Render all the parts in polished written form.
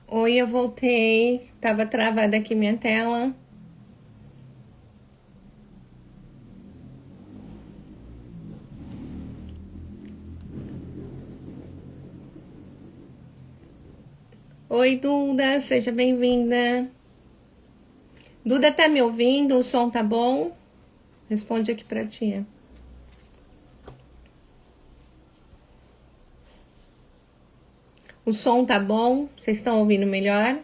Oi, eu voltei. Tava travada aqui minha tela. Oi, Duda, seja bem-vinda. Duda, tá me ouvindo? O som tá bom? Responde aqui pra tia. O som tá bom? Vocês estão ouvindo melhor?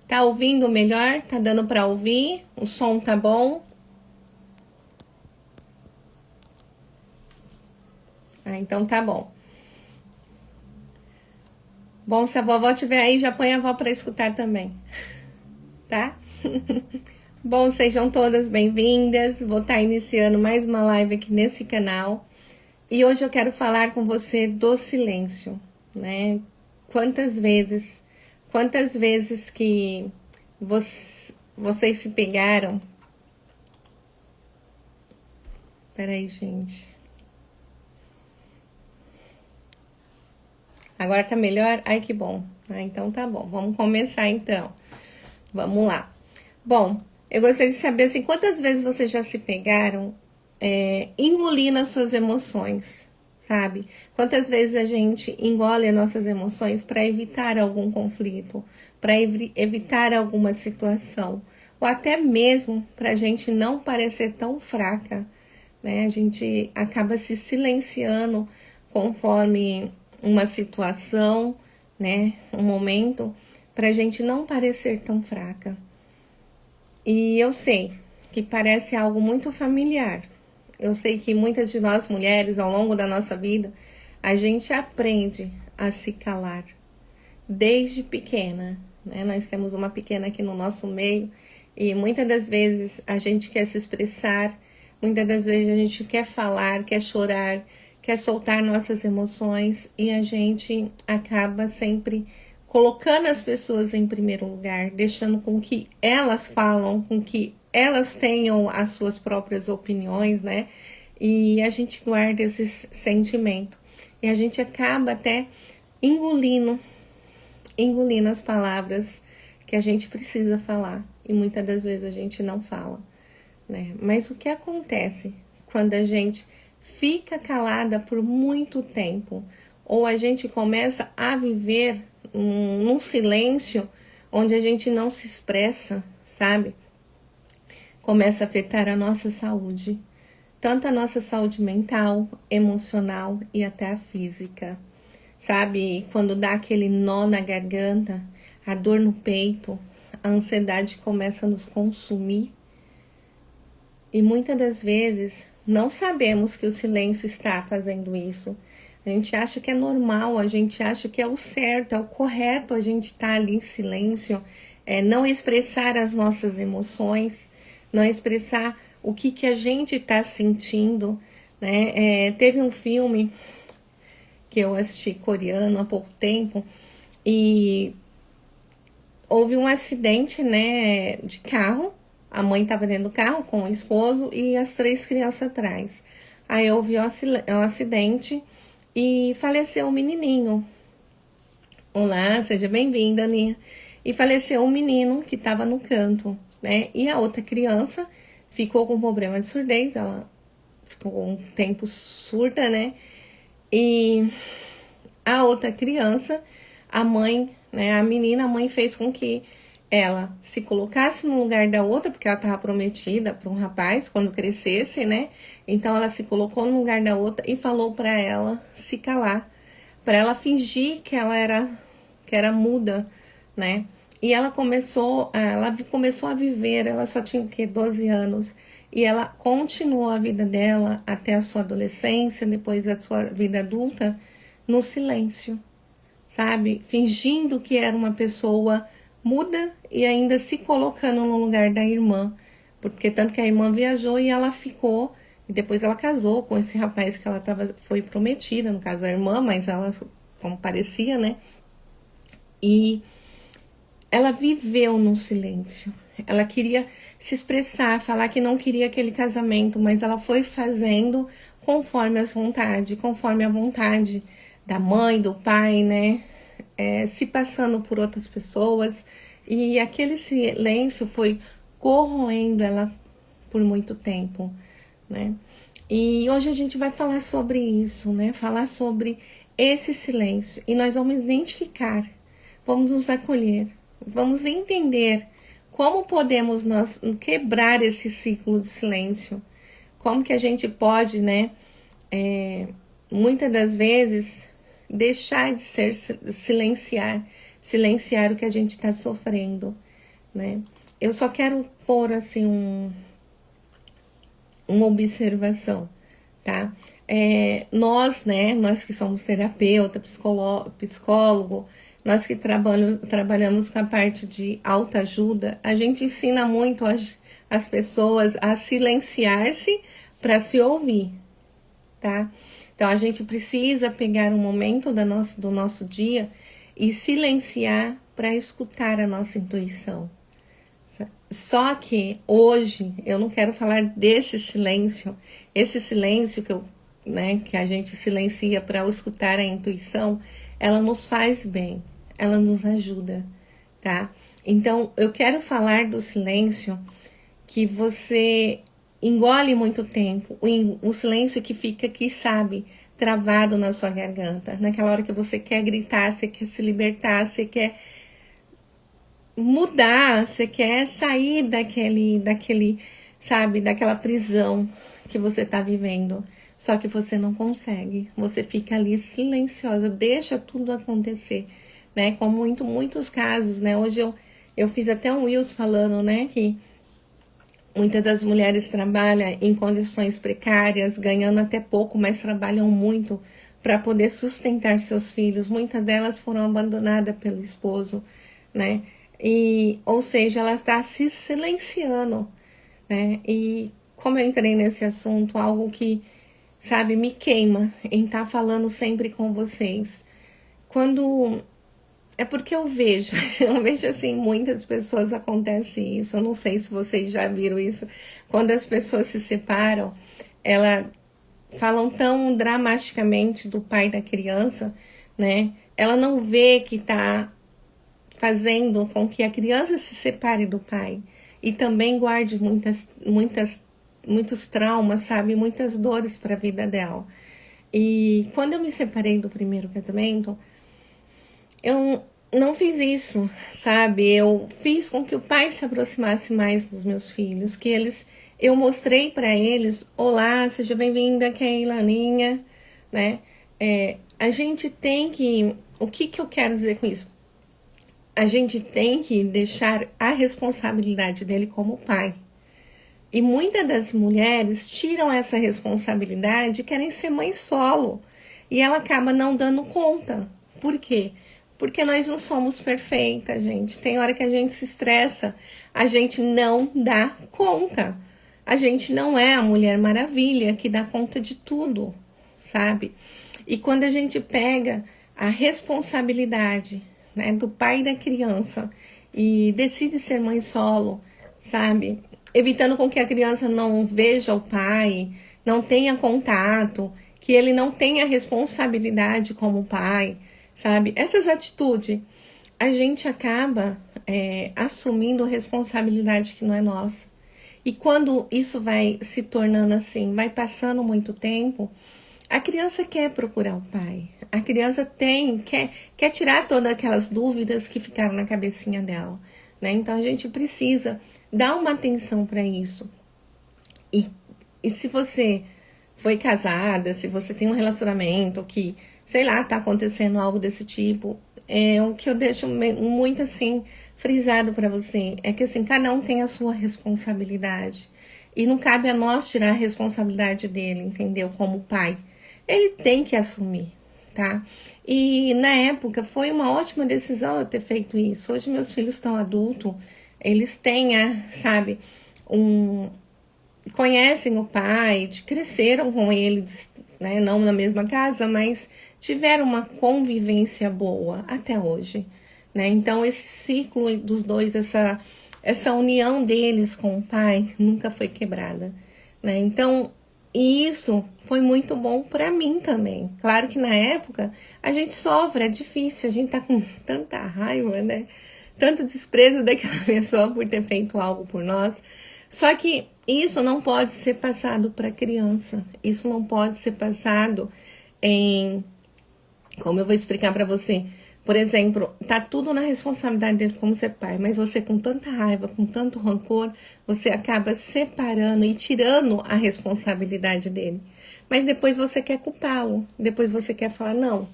Tá ouvindo melhor? Tá dando pra ouvir? O som tá bom? Ah, então tá bom. Bom, se a vovó tiver aí, já põe a avó pra escutar também, tá? Bom, sejam todas bem-vindas. Vou estar iniciando mais uma live aqui nesse canal. E hoje eu quero falar com você do silêncio, né? Quantas vezes que vocês se pegaram? Peraí, gente. Agora tá melhor? Ai, que bom. Ah, então tá bom. Vamos começar então. Vamos lá. Bom, eu gostaria de saber assim, quantas vezes vocês já se pegaram engolindo as suas emoções, sabe? Quantas vezes a gente engole as nossas emoções para evitar algum conflito, para evitar alguma situação, ou até mesmo para a gente não parecer tão fraca, né? A gente acaba se silenciando conforme uma situação, né? Um momento, para a gente não parecer tão fraca. E eu sei que parece algo muito familiar. Eu sei que muitas de nós mulheres, ao longo da nossa vida, a gente aprende a se calar desde pequena, né? Nós temos uma pequena aqui no nosso meio e muitas das vezes a gente quer se expressar, muitas das vezes a gente quer falar, quer chorar, quer soltar nossas emoções e a gente acaba sempre colocando as pessoas em primeiro lugar, deixando com que elas falam, com que elas tenham as suas próprias opiniões, né? E a gente guarda esses sentimentos. E a gente acaba até engolindo as palavras que a gente precisa falar. E muitas das vezes a gente não fala, né? Mas o que acontece quando a gente fica calada por muito tempo? Ou a gente começa a viver num silêncio onde a gente não se expressa, sabe? Começa a afetar a nossa saúde, tanto a nossa saúde mental, emocional e até a física, sabe? Quando dá aquele nó na garganta, a dor no peito, a ansiedade começa a nos consumir e muitas das vezes não sabemos que o silêncio está fazendo isso. A gente acha que é normal, a gente acha que é o certo, é o correto a gente estar ali em silêncio, não expressar as nossas emoções, não expressar o que a gente está sentindo, né? Teve um filme que eu assisti coreano há pouco tempo e houve um acidente, né, de carro. A mãe estava dentro do carro com o esposo e as 3 crianças atrás. Aí houve um acidente e faleceu um menininho. Olá, seja bem-vinda, Aninha. E faleceu um menino que estava no canto, né? E a outra criança ficou com problema de surdez, ela ficou um tempo surda, né? E a outra criança, a mãe, né, a mãe fez com que ela se colocasse no lugar da outra, porque ela estava prometida para um rapaz quando crescesse, né? Então ela se colocou no lugar da outra e falou para ela se calar, para ela fingir que ela era muda, né? E ela começou a viver, ela só tinha o quê? 12 anos. E ela continuou a vida dela até a sua adolescência, depois a sua vida adulta, no silêncio, sabe? Fingindo que era uma pessoa muda e ainda se colocando no lugar da irmã. Porque tanto que a irmã viajou e ela ficou, e depois ela casou com esse rapaz que ela foi prometida, no caso a irmã, mas ela, como parecia, né? E ela viveu no silêncio. Ela queria se expressar, falar que não queria aquele casamento, mas ela foi fazendo conforme a vontade da mãe, do pai, né? Se passando por outras pessoas. E aquele silêncio foi corroendo ela por muito tempo, né? E hoje a gente vai falar sobre isso, né? Falar sobre esse silêncio. E nós vamos identificar, vamos nos acolher, vamos entender como podemos nós quebrar esse ciclo de silêncio. Como que a gente pode, né? Muitas das vezes, deixar de ser silenciar o que a gente está sofrendo, né? Eu só quero pôr, assim, uma observação, tá? Nós, né, nós que somos terapeuta, psicólogo, nós que trabalhamos com a parte de autoajuda, a gente ensina muito as pessoas a silenciar-se para se ouvir, tá? Então, a gente precisa pegar um momento do nosso dia e silenciar para escutar a nossa intuição. Só que hoje eu não quero falar desse silêncio, esse silêncio que a gente silencia para escutar a intuição, ela nos faz bem, ela nos ajuda, tá? Então, eu quero falar do silêncio que você engole muito tempo, o silêncio que fica aqui, sabe, travado na sua garganta, naquela hora que você quer gritar, você quer se libertar, você quer mudar, você quer sair daquele, sabe, daquela prisão que você tá vivendo, só que você não consegue, você fica ali silenciosa, deixa tudo acontecer, né, como muitos casos, né, hoje eu fiz até um Reels falando, né, que muitas das mulheres trabalham em condições precárias, ganhando até pouco, mas trabalham muito para poder sustentar seus filhos. Muitas delas foram abandonadas pelo esposo, né? Ou seja, ela está se silenciando, né? E como eu entrei nesse assunto, algo que, sabe, me queima em estar falando sempre com vocês. É porque eu vejo assim, muitas pessoas acontece isso, eu não sei se vocês já viram isso, quando as pessoas se separam, elas falam tão dramaticamente do pai da criança, né? Ela não vê que tá fazendo com que a criança se separe do pai e também guarde muitos traumas, sabe? Muitas dores para a vida dela. E quando eu me separei do primeiro casamento, eu não fiz isso, sabe? Eu fiz com que o pai se aproximasse mais dos meus filhos, eu mostrei para eles, olá, seja bem-vinda, Keilaninha, né? A gente tem que, o que eu quero dizer com isso? A gente tem que deixar a responsabilidade dele como pai. E muitas das mulheres tiram essa responsabilidade e querem ser mãe solo. E ela acaba não dando conta. Por quê? Porque nós não somos perfeitas, gente. Tem hora que a gente se estressa, a gente não dá conta. A gente não é a Mulher Maravilha que dá conta de tudo, sabe? E quando a gente pega a responsabilidade, né, do pai da criança e decide ser mãe solo, sabe? Evitando com que a criança não veja o pai, não tenha contato, que ele não tenha responsabilidade como pai, sabe? Essas atitudes, a gente acaba assumindo responsabilidade que não é nossa. E quando isso vai se tornando assim, vai passando muito tempo, a criança quer procurar o pai. A criança quer tirar todas aquelas dúvidas que ficaram na cabecinha dela, né? Então a gente precisa dar uma atenção para isso. E se você foi casada, se você tem um relacionamento que, sei lá, tá acontecendo algo desse tipo, o que eu deixo muito assim frisado para você é que assim, cada um tem a sua responsabilidade. E não cabe a nós tirar a responsabilidade dele, entendeu? Como pai. Ele tem que assumir, tá? E na época foi uma ótima decisão eu ter feito isso. Hoje meus filhos estão adultos, eles têm, sabe, conhecem o pai, cresceram com ele, né? Não na mesma casa, mas tiveram uma convivência boa até hoje, né? Então esse ciclo dos dois, essa união deles com o pai nunca foi quebrada, né? Então E isso foi muito bom para mim também. Claro que na época a gente sofre, é difícil, a gente tá com tanta raiva, né? Tanto desprezo daquela pessoa por ter feito algo por nós. Só que isso não pode ser passado para criança. Isso não pode ser passado em... Como eu vou explicar para você? Por exemplo, tá tudo na responsabilidade dele como ser pai, mas você com tanta raiva, com tanto rancor, você acaba separando e tirando a responsabilidade dele. Mas depois você quer culpá-lo, depois você quer falar, não,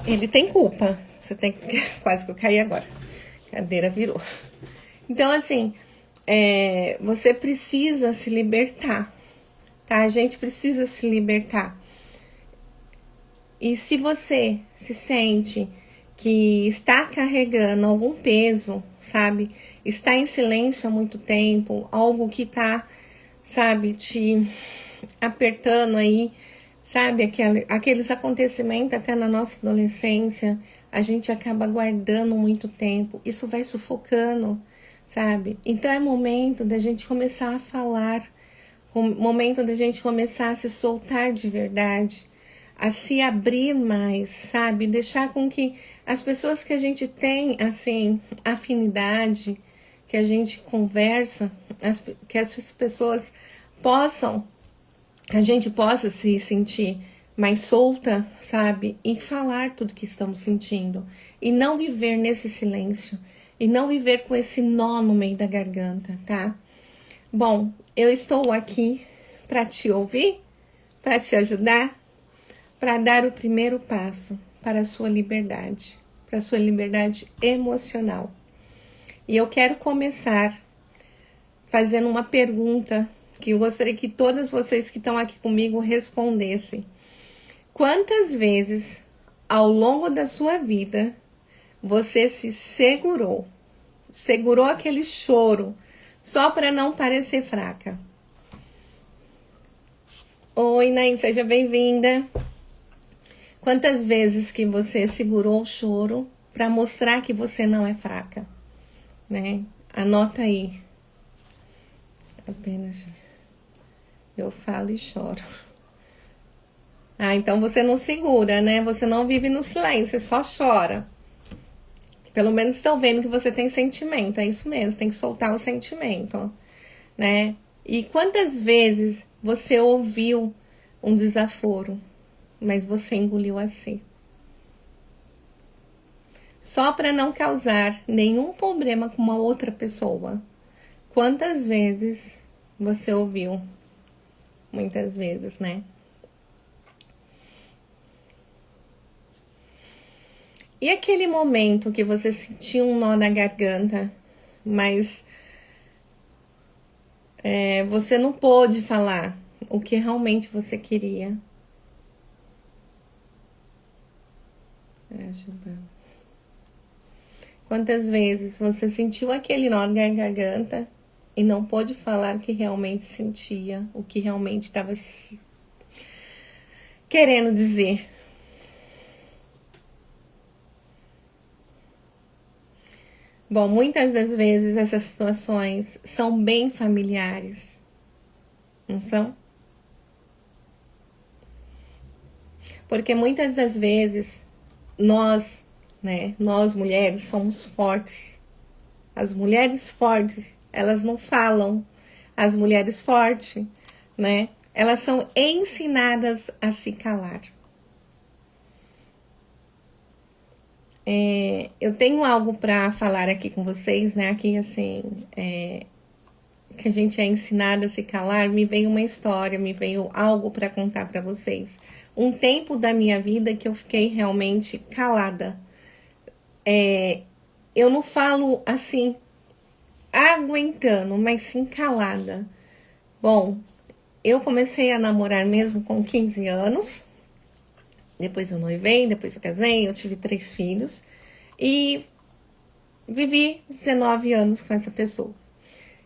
ele tem culpa. Você tem que... Quase que eu caí agora. A cadeira virou. Então, assim, você precisa se libertar, tá? A gente precisa se libertar. E se você se sente que está carregando algum peso, sabe? Está em silêncio há muito tempo, algo que tá, sabe, te apertando aí, sabe? Aqueles acontecimentos até na nossa adolescência, a gente acaba guardando muito tempo, isso vai sufocando, sabe? Então é momento da gente começar a falar, momento da gente começar a se soltar de verdade, a se abrir mais, sabe? Deixar com que as pessoas que a gente tem, assim, afinidade, que a gente conversa, que essas pessoas possam, que a gente possa se sentir mais solta, sabe? E falar tudo que estamos sentindo. E não viver nesse silêncio. E não viver com esse nó no meio da garganta, tá? Bom, eu estou aqui para te ouvir, para te ajudar, para dar o primeiro passo para a sua liberdade, para a sua liberdade emocional. E eu quero começar fazendo uma pergunta que eu gostaria que todas vocês que estão aqui comigo respondessem. Quantas vezes ao longo da sua vida você se segurou aquele choro só para não parecer fraca? Oi, Nain, seja bem-vinda. Quantas vezes que você segurou o choro para mostrar que você não é fraca, né? Anota aí. Apenas eu falo e choro. Ah, então você não segura, né? Você não vive no silêncio, só chora. Pelo menos estão vendo que você tem sentimento, é isso mesmo, tem que soltar o sentimento, né? E quantas vezes você ouviu um desaforo, mas você engoliu a seco? Só para não causar nenhum problema com uma outra pessoa. Quantas vezes você ouviu? Muitas vezes, né? E aquele momento que você sentiu um nó na garganta, mas você não pôde falar o que realmente você queria? Quantas vezes você sentiu aquele nó na garganta e não pôde falar o que realmente sentia, o que realmente estava querendo dizer? Bom, muitas das vezes essas situações são bem familiares, não são? Porque muitas das vezes nós, né, nós mulheres somos fortes. As mulheres fortes, elas não falam. As mulheres fortes, né, elas são ensinadas a se calar. Eu tenho algo para falar aqui com vocês, né? Aqui, assim, que a gente é ensinada a se calar. Me veio uma história, me veio algo para contar para vocês. Um tempo da minha vida que eu fiquei realmente calada. Eu não falo assim, aguentando, mas sim calada. Bom, eu comecei a namorar mesmo com 15 anos. Depois eu noivei, depois eu casei, eu tive 3 filhos. E vivi 19 anos com essa pessoa.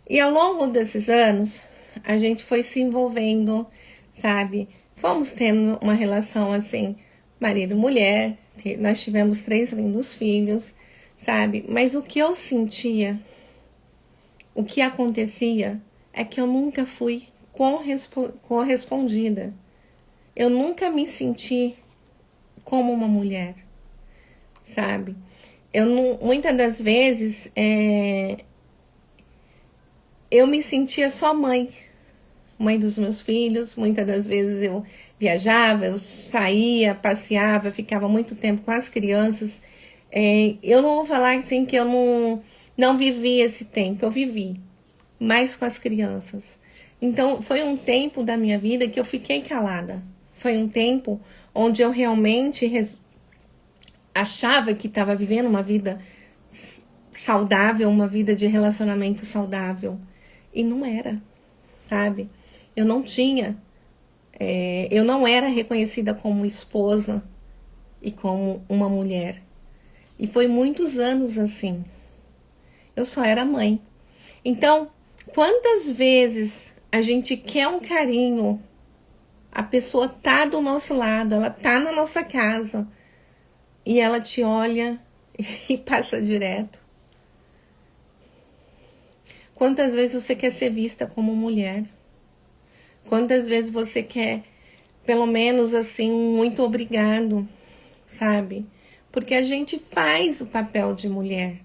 E ao longo desses anos, a gente foi se envolvendo, sabe? Fomos tendo uma relação assim, marido e mulher. Nós tivemos 3 lindos filhos, sabe? Mas o que eu sentia, o que acontecia, é que eu nunca fui correspondida. Eu nunca me senti como uma mulher, sabe? Eu não, muitas das vezes eu me sentia só mãe dos meus filhos. Muitas das vezes eu viajava, eu saía, passeava, ficava muito tempo com as crianças. Eu não vou falar assim que eu não vivi esse tempo, eu vivi mais com as crianças. Então, foi um tempo da minha vida que eu fiquei calada. Foi um tempo onde eu realmente achava que estava vivendo uma vida saudável, uma vida de relacionamento saudável. E não era, sabe? Eu não tinha, eu não era reconhecida como esposa e como uma mulher. E foi muitos anos assim. Eu só era mãe. Então, quantas vezes a gente quer um carinho, a pessoa tá do nosso lado, ela tá na nossa casa e ela te olha e passa direto. Quantas vezes você quer ser vista como mulher? Quantas vezes você quer, pelo menos assim, muito obrigado, sabe? Porque a gente faz o papel de mulher.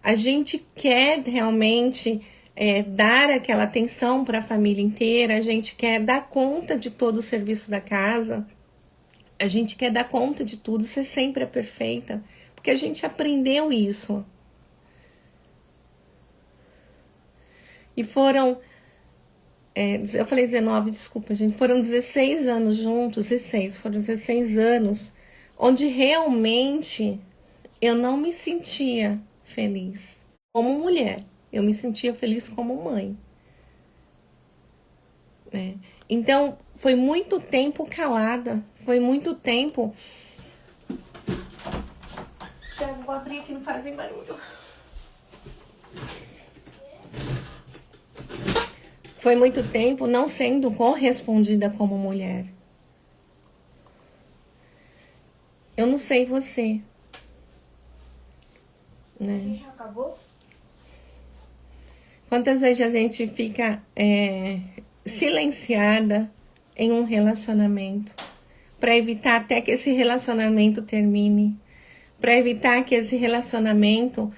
A gente quer realmente dar aquela atenção para a família inteira, a gente quer dar conta de todo o serviço da casa, a gente quer dar conta de tudo, ser sempre a perfeita, porque a gente aprendeu isso. E foram, eu falei 19, desculpa, gente, foram 16 anos juntos, foram 16 anos, onde realmente eu não me sentia feliz como mulher. Eu me sentia feliz como mãe. Né? Então, foi muito tempo calada. Foi muito tempo... Já vou abrir aqui, não fazem barulho. Foi muito tempo não sendo correspondida como mulher. Eu não sei você. Né? Já acabou? Quantas vezes a gente fica silenciada em um relacionamento para evitar até que esse relacionamento termine, para evitar que esse relacionamento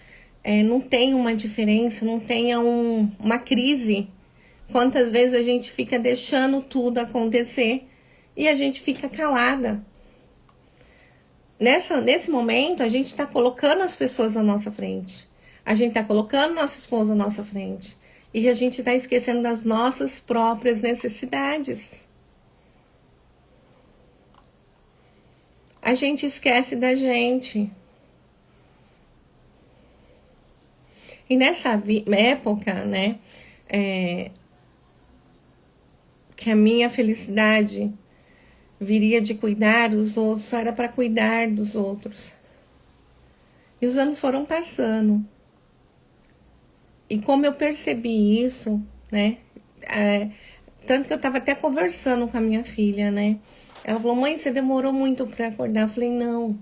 não tenha uma diferença, não tenha uma crise. Quantas vezes a gente fica deixando tudo acontecer e a gente fica calada. Nesse momento, a gente está colocando as pessoas à nossa frente. A gente está colocando nossa esposa à nossa frente. E a gente está esquecendo das nossas próprias necessidades. A gente esquece da gente. E nessa época, né, que a minha felicidade viria de cuidar dos outros, só era para cuidar dos outros. E os anos foram passando. E como eu percebi isso, né? Tanto que eu estava até conversando com a minha filha, né? Ela falou, mãe, você demorou muito para acordar. Eu falei, não.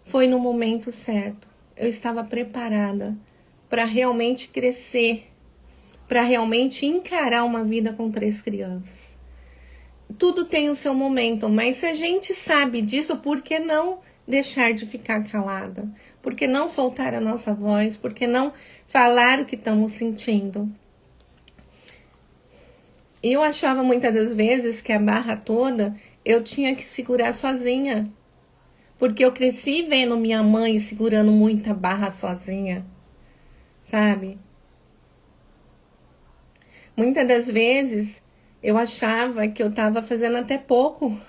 Foi no momento certo. Eu estava preparada para realmente crescer, para realmente encarar uma vida com 3 crianças. Tudo tem o seu momento, mas se a gente sabe disso, por que não deixar de ficar calada? Por que não soltar a nossa voz? Por que não falar o que estamos sentindo? Eu achava muitas das vezes que a barra toda eu tinha que segurar sozinha. Porque eu cresci vendo minha mãe segurando muita barra sozinha, sabe? Muitas das vezes eu achava que eu estava fazendo até pouco.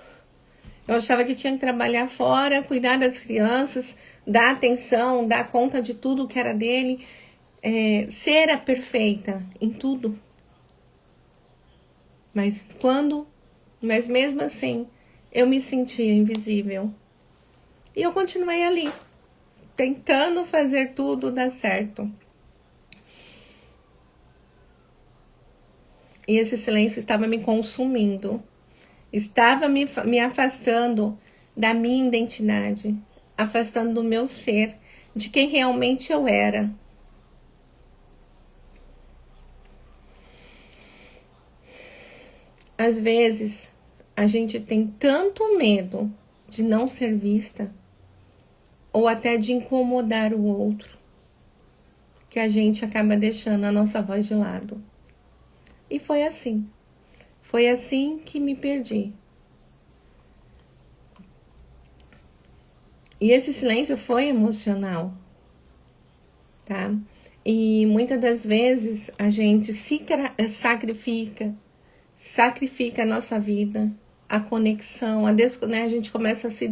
Eu achava que tinha que trabalhar fora, cuidar das crianças, dar atenção, dar conta de tudo que era dele, ser a perfeita em tudo. Mas mesmo assim, eu me sentia invisível. E eu continuei ali, tentando fazer tudo dar certo. E esse silêncio estava me consumindo. Estava me afastando da minha identidade, afastando do meu ser, de quem realmente eu era. às vezes, a gente tem tanto medo de não ser vista, ou até de incomodar o outro, que a gente acaba deixando a nossa voz de lado. E foi assim. Foi assim que me perdi. E esse silêncio foi emocional, tá? E muitas das vezes a gente se sacrifica a nossa vida, a conexão, né? A gente começa a se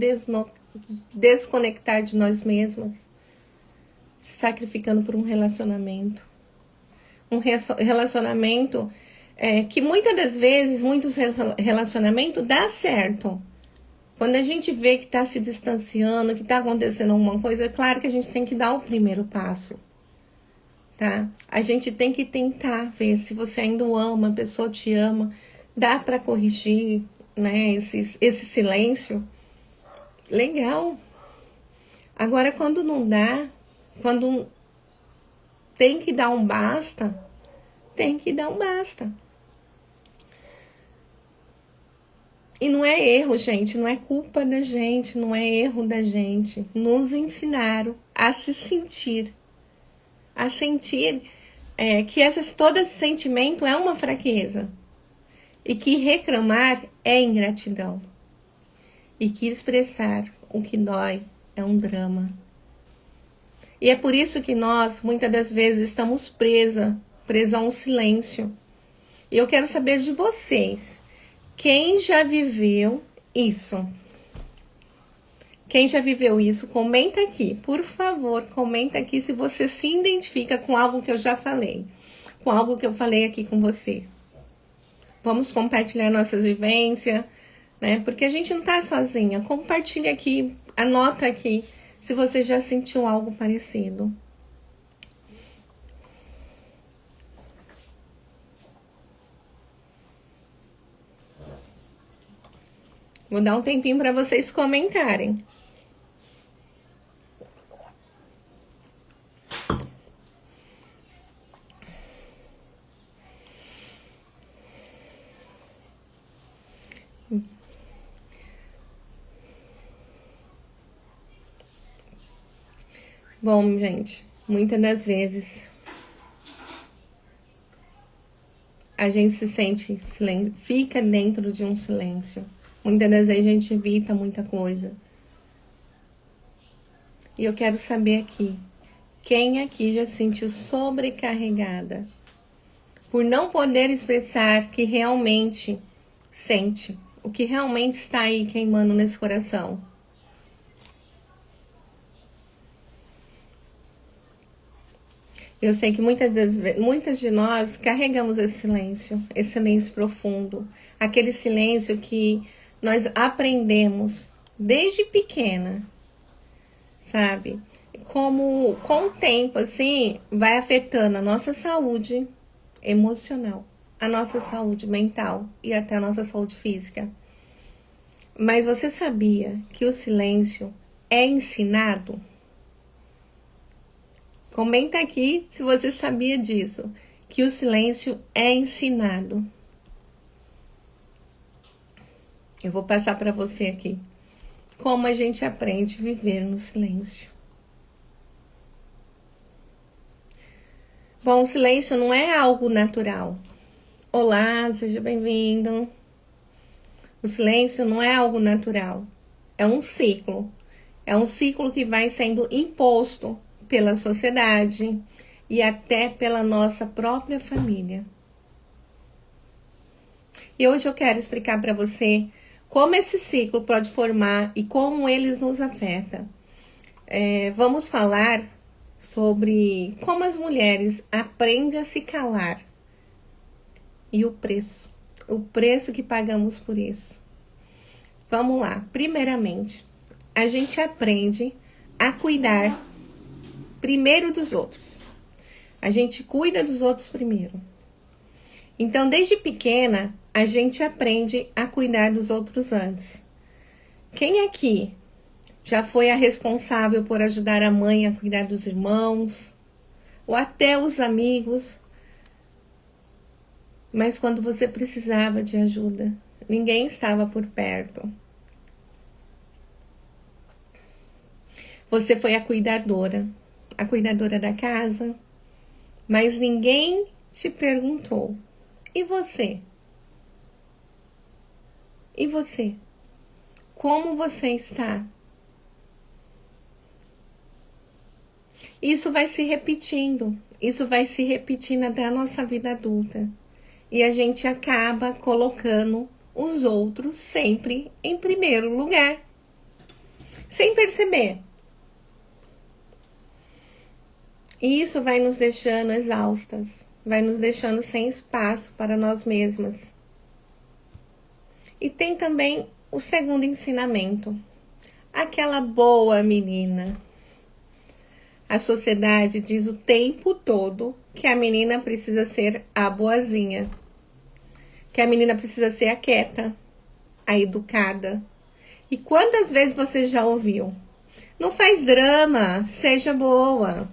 desconectar de nós mesmas, se sacrificando por um relacionamento. Um relacionamento que muitas das vezes, muitos relacionamentos dá certo. Quando a gente vê que está se distanciando, que está acontecendo alguma coisa, é claro que a gente tem que dar o primeiro passo, tá? A gente tem que tentar ver se você ainda o ama, a pessoa te ama, dá para corrigir, né, esse silêncio. Legal. Agora, quando não dá, quando tem que dar um basta, tem que dar um basta. E não é erro, gente, não é culpa da gente, não é erro da gente. Nos ensinaram a se sentir, que todo esse sentimento é uma fraqueza. E que reclamar é ingratidão. E que expressar o que dói é um drama. E é por isso que nós, muitas das vezes, estamos presa a um silêncio. E eu quero saber de vocês. Quem já viveu isso? Quem já viveu isso, comenta aqui. Por favor, comenta aqui se você se identifica com algo que eu já falei. Com algo que eu falei aqui com você. Vamos compartilhar nossas vivências, né? Porque a gente não tá sozinha. Compartilha aqui, anota aqui se você já sentiu algo parecido. Vou dar um tempinho para vocês comentarem. Bom, gente, muitas das vezes a gente se sente fica dentro de um silêncio. Muitas das vezes a gente evita muita coisa. E eu quero saber aqui, quem aqui já se sentiu sobrecarregada por não poder expressar que realmente sente, o que realmente está aí queimando nesse coração? Eu sei que muitas de nós carregamos esse silêncio profundo, aquele silêncio que nós aprendemos desde pequena, sabe? Como com o tempo, assim, vai afetando a nossa saúde emocional, a nossa saúde mental e até a nossa saúde física. Mas você sabia que o silêncio é ensinado? Comenta aqui se você sabia disso, que o silêncio é ensinado. Eu vou passar para você aqui como a gente aprende a viver no silêncio. Bom, o silêncio não é algo natural. Olá, seja bem-vindo. O silêncio não é algo natural. É um ciclo. É um ciclo que vai sendo imposto pela sociedade e até pela nossa própria família. E hoje eu quero explicar para você como esse ciclo pode formar e como eles nos afetam. Vamos falar sobre como as mulheres aprendem a se calar e o preço que pagamos por isso. Vamos lá. Primeiramente, a gente aprende a cuidar primeiro dos outros. A gente cuida dos outros primeiro. Então, desde pequena, a gente aprende a cuidar dos outros antes. Quem aqui já foi a responsável por ajudar a mãe a cuidar dos irmãos? Ou até os amigos? Mas quando você precisava de ajuda, ninguém estava por perto. Você foi a cuidadora da casa, mas ninguém te perguntou. E você? E você? Como você está? Isso vai se repetindo. Isso vai se repetindo até a nossa vida adulta. E a gente acaba colocando os outros sempre em primeiro lugar. Sem perceber. E isso vai nos deixando exaustas. Vai nos deixando sem espaço para nós mesmas. E tem também o segundo ensinamento. Aquela boa menina. A sociedade diz o tempo todo que a menina precisa ser a boazinha. Que a menina precisa ser a quieta, a educada. E quantas vezes você já ouviu? Não faz drama, seja boa.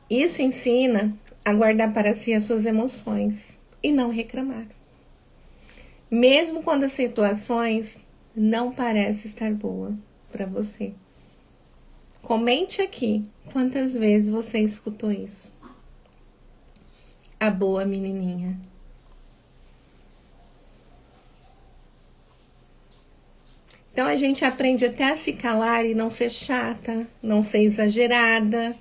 Isso ensina a guardar para si as suas emoções e não reclamar. Mesmo quando as situações não parecem estar boas para você. Comente aqui quantas vezes você escutou isso. A boa menininha. Então a gente aprende até a se calar e não ser chata, não ser exagerada,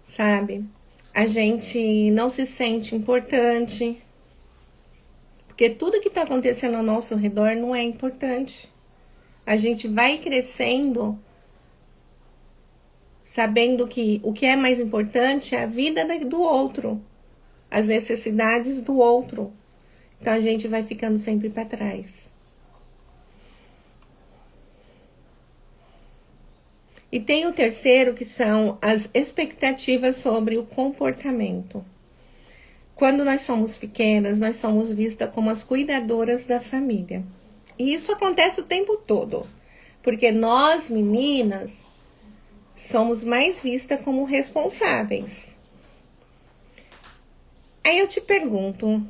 sabe? A gente não se sente importante, porque tudo que está acontecendo ao nosso redor não é importante. A gente vai crescendo sabendo que o que é mais importante é a vida do outro, as necessidades do outro. Então a gente vai ficando sempre para trás. E tem o terceiro, que são as expectativas sobre o comportamento. Quando nós somos pequenas, nós somos vistas como as cuidadoras da família. E isso acontece o tempo todo. Porque nós, meninas, somos mais vistas como responsáveis. Aí eu te pergunto,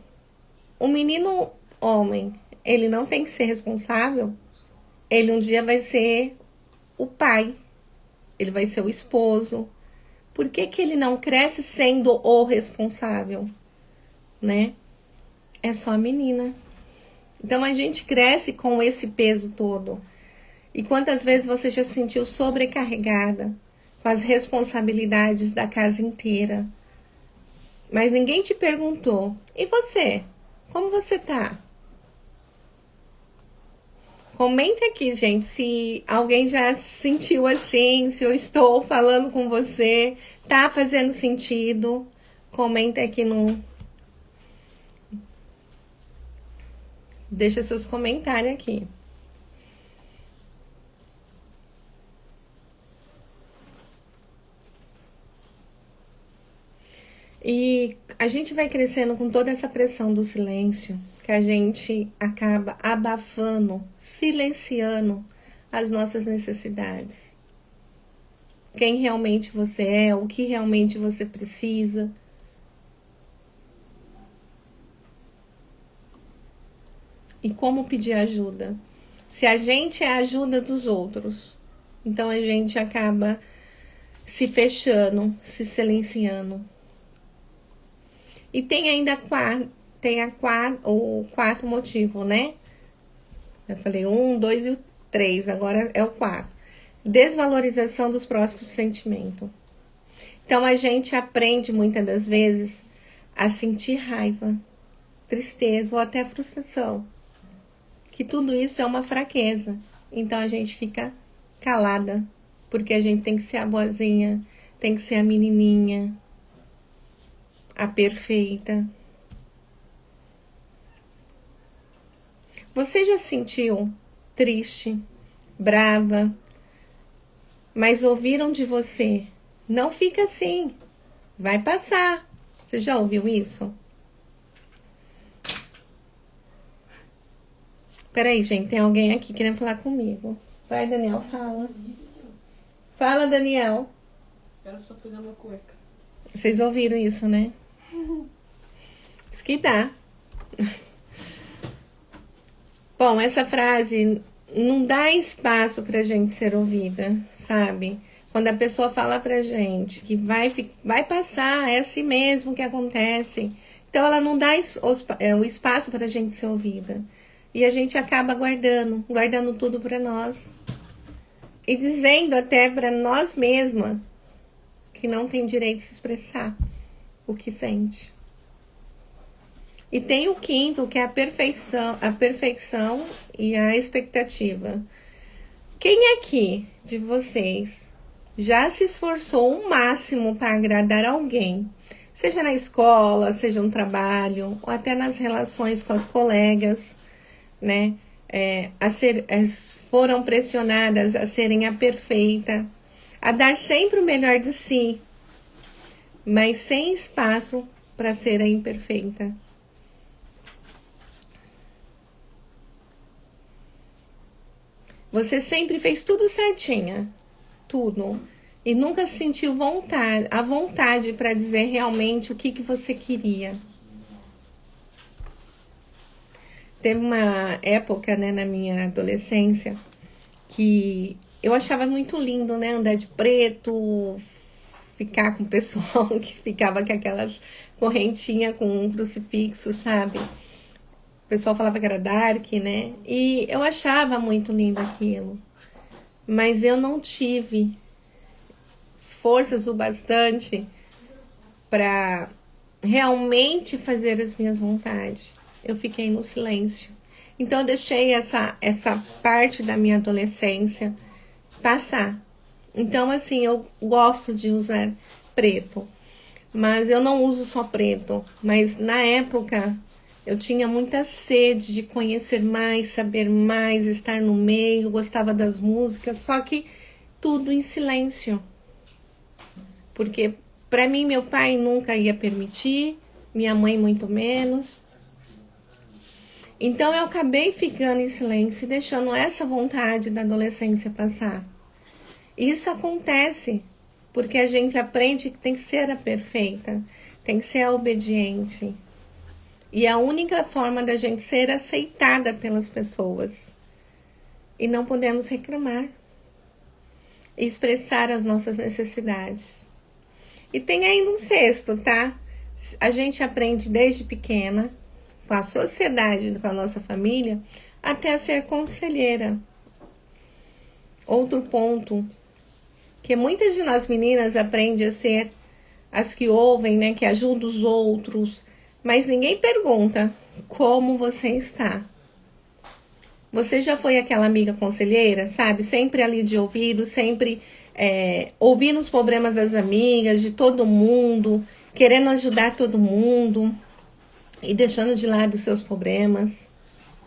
o menino homem, ele não tem que ser responsável? Ele um dia vai ser o pai. Ele vai ser o esposo. Por que que ele não cresce sendo o responsável? Né? É só a menina. Então a gente cresce com esse peso todo. E quantas vezes você já se sentiu sobrecarregada com as responsabilidades da casa inteira? Mas ninguém te perguntou. E você? Como você tá? Comenta aqui, gente, se alguém já se sentiu assim, se eu estou falando com você, tá fazendo sentido. Comenta aqui no... Deixa seus comentários aqui. E a gente vai crescendo com toda essa pressão do silêncio, que a gente acaba abafando, silenciando as nossas necessidades. Quem realmente você é, o que realmente você precisa. E como pedir ajuda. Se a gente é a ajuda dos outros, então a gente acaba se fechando, se silenciando. E tem ainda o quarto motivo, né? Eu falei 1, 2 e 3, agora é o 4. Desvalorização dos próprios sentimentos. Então a gente aprende muitas das vezes a sentir raiva, tristeza ou até frustração. Que tudo isso é uma fraqueza. Então a gente fica calada, porque a gente tem que ser a boazinha, tem que ser a menininha, a perfeita. Você já se sentiu triste, brava, mas ouviram de você? Não fica assim, vai passar. Você já ouviu isso? Peraí, gente, tem alguém aqui querendo falar comigo. Vai, Daniel, fala. Fala, Daniel. Quero só pegar minha cueca. Vocês ouviram isso, né? Isso que dá. Bom, essa frase não dá espaço pra gente ser ouvida, sabe? Quando a pessoa fala pra gente que vai passar, é assim mesmo que acontece. Então, ela não dá o espaço pra gente ser ouvida. E a gente acaba guardando tudo pra nós. E dizendo até pra nós mesmas que não tem direito de se expressar o que sente. E tem o quinto, que é a perfeição e a expectativa. Quem aqui de vocês já se esforçou o máximo para agradar alguém? Seja na escola, seja no trabalho, ou até nas relações com as colegas, né? Foram pressionadas a serem a perfeita, a dar sempre o melhor de si, mas sem espaço para ser a imperfeita. Você sempre fez tudo certinha, tudo, e nunca sentiu a vontade para dizer realmente o que você queria. Teve uma época, né, na minha adolescência, que eu achava muito lindo, né, andar de preto, ficar com o pessoal que ficava com aquelas correntinhas com um crucifixo, sabe? O pessoal falava que era dark, né? E eu achava muito lindo aquilo. Mas eu não tive forças o bastante para realmente fazer as minhas vontades. Eu fiquei no silêncio. Então eu deixei essa parte da minha adolescência passar. Então, assim, eu gosto de usar preto. Mas eu não uso só preto. Mas na época eu tinha muita sede de conhecer mais, saber mais, estar no meio, gostava das músicas, só que tudo em silêncio. Porque para mim meu pai nunca ia permitir, minha mãe muito menos. Então eu acabei ficando em silêncio e deixando essa vontade da adolescência passar. Isso acontece porque a gente aprende que tem que ser a perfeita, tem que ser a obediente. E a única forma da gente ser aceitada pelas pessoas. E não podemos reclamar. E expressar as nossas necessidades. E tem ainda um sexto, tá? A gente aprende desde pequena, com a sociedade, com a nossa família, até a ser conselheira. Outro ponto, que muitas de nós meninas aprendem a ser as que ouvem, né? Que ajudam os outros. Mas ninguém pergunta como você está. Você já foi aquela amiga conselheira, sabe? Sempre ali de ouvido, sempre ouvindo os problemas das amigas, de todo mundo, querendo ajudar todo mundo e deixando de lado os seus problemas,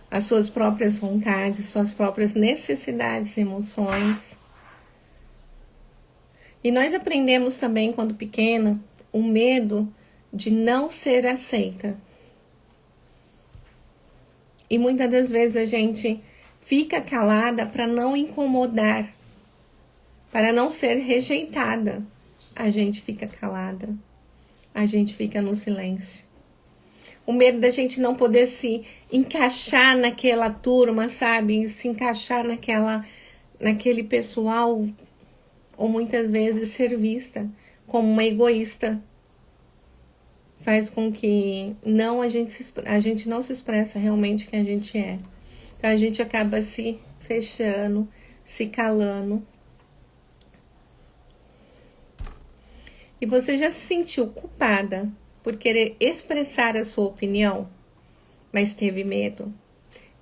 as suas próprias vontades, suas próprias necessidades e emoções. E nós aprendemos também, quando pequena, o medo de não ser aceita. E muitas das vezes a gente fica calada para não incomodar, para não ser rejeitada. A gente fica calada, a gente fica no silêncio. O medo da gente não poder se encaixar naquela turma, sabe? Se encaixar naquele pessoal, ou muitas vezes ser vista como uma egoísta. Faz com que a gente não se expressa realmente quem a gente é. Então a gente acaba se fechando, se calando. E você já se sentiu culpada por querer expressar a sua opinião, mas teve medo?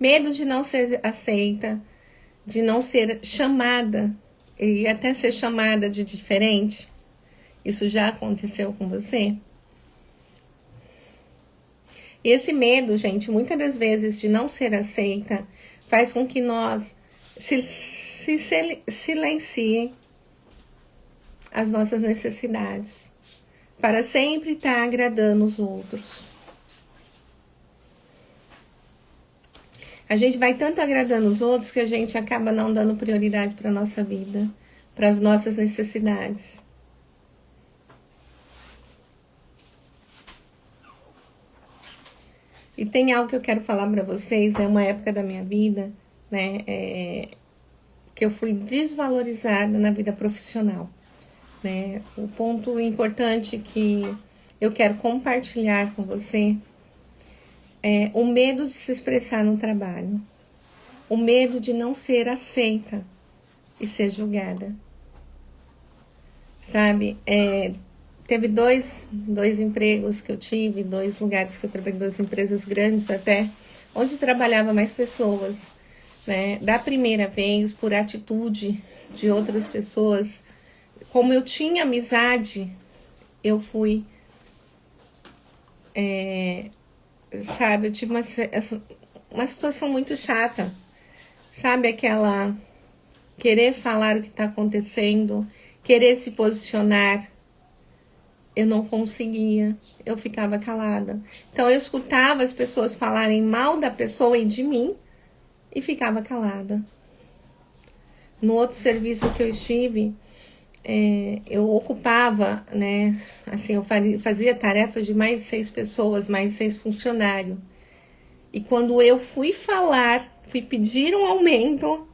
Medo de não ser aceita, de não ser chamada, e até ser chamada de diferente? Isso já aconteceu com você? E esse medo, gente, muitas das vezes de não ser aceita, faz com que nós silenciem as nossas necessidades, para sempre estar agradando os outros. A gente vai tanto agradando os outros que a gente acaba não dando prioridade para a nossa vida, para as nossas necessidades. E tem algo que eu quero falar para vocês, né? Uma época da minha vida, né? Que eu fui desvalorizada na vida profissional, né? O ponto importante que eu quero compartilhar com você é o medo de se expressar no trabalho, o medo de não ser aceita e ser julgada, sabe? Teve dois empregos que eu tive, 2 lugares que eu trabalhei, 2 empresas grandes até, onde trabalhava mais pessoas, né? Da primeira vez, por atitude de outras pessoas, como eu tinha amizade, eu fui, sabe, eu tive uma situação muito chata, sabe, aquela querer falar o que está acontecendo, querer se posicionar. Eu não conseguia, eu ficava calada. Então eu escutava as pessoas falarem mal da pessoa e de mim e ficava calada. No outro serviço que eu estive, eu ocupava, né? Assim, eu fazia tarefas de mais de 6 pessoas, mais de 6 funcionários. E quando eu fui falar, fui pedir um aumento,